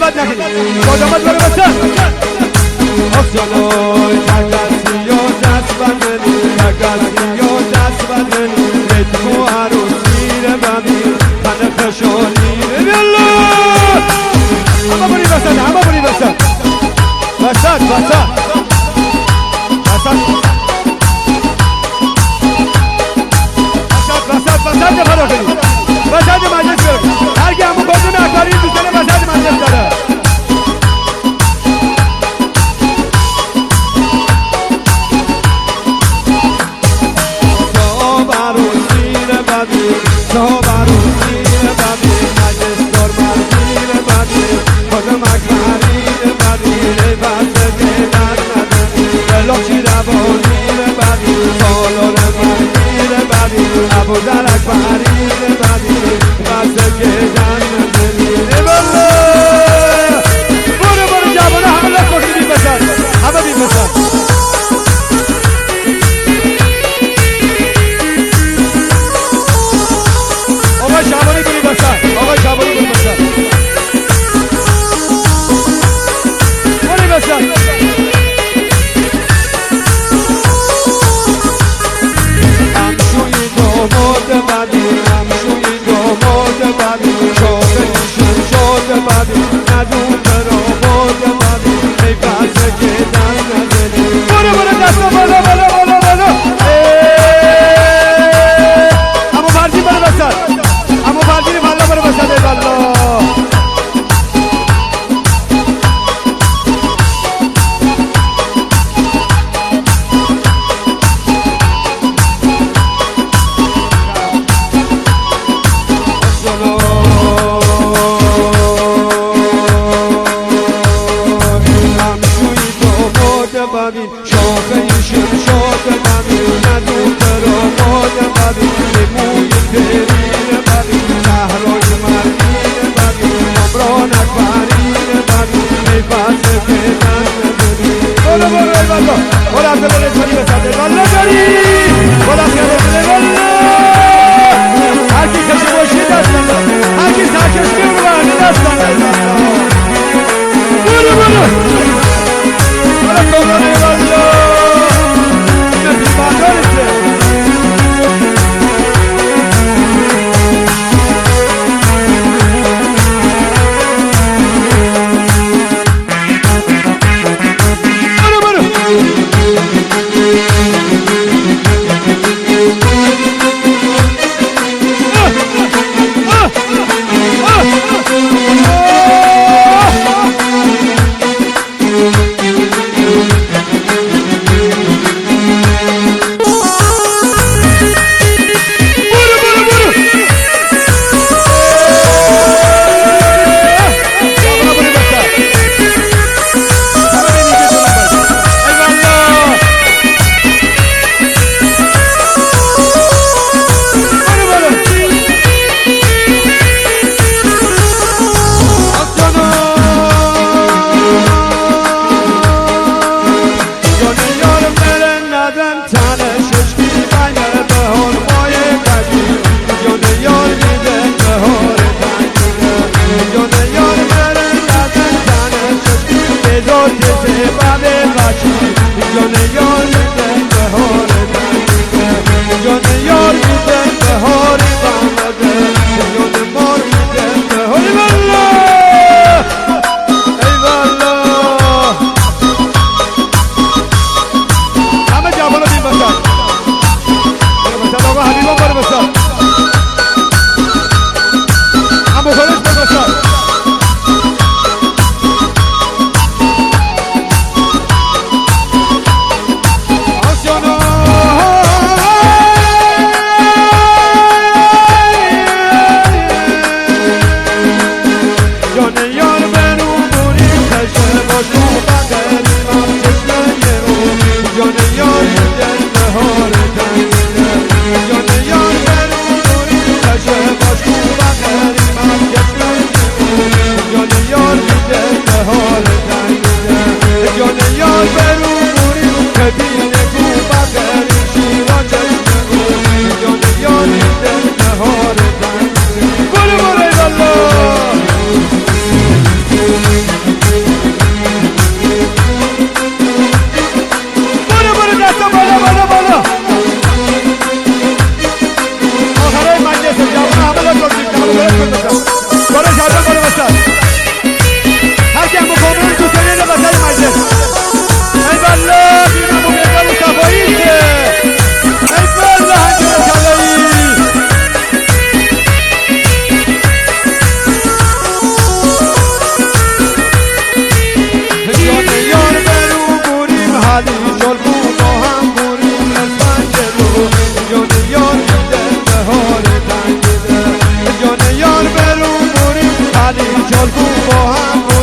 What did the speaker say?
بد نکنید بادامت برو بسن آسانای تکسی و دست بدنی تکسی و دست بدنی ریتم و عروسی رو ببین تن خشانی رو بیالله همه بری بسن همه بری بسن بسن بسن بسن وسط فرا کنید وسط مجلس برید هرگی همون کازون اکبری دوستانه وسط مجلس داره صاحب عروسی رو ببین صاحب عروسی رو ببین مجلس دار مردی رو ببین کازم اکبری رو ببین ای بسته که دست نداری بلاچی روانی رو ببین سالار مردی رو ببین ابو در اکبری رو ببین بسته که دست نداری ای بالله برو برو جوانه همه لط بکنی بیم بسن همه بیم بسن آقای شعبانی بری بسن آقای شعبانی بری بسن بری بسن همشوی داماد بدی همشوی داماد بدی شاقیشون شاد بدی ندون برآباد بدی ای بسه که دست نداری برو برو دستا بالا بالا بالا بالا اما فردی برو بسن اما فردی ملا برو بسن ای بالله ببین شاخه‌یشون شاد ببین ندون برآباد ببین موی پرین ببین صحرای مردین ببین عمران اکبرین ببین ای بسه که دست نداری برو برو ای بالله برو عبدالله رسولی بسن ای بالله داری برو عبدالله ای بالله هرکی کشی باشی دست ندار هرکی سرکش بیرون برنی دست ندار ای بالله برو برو برو کامران ای بالله نفی بردارشه با هم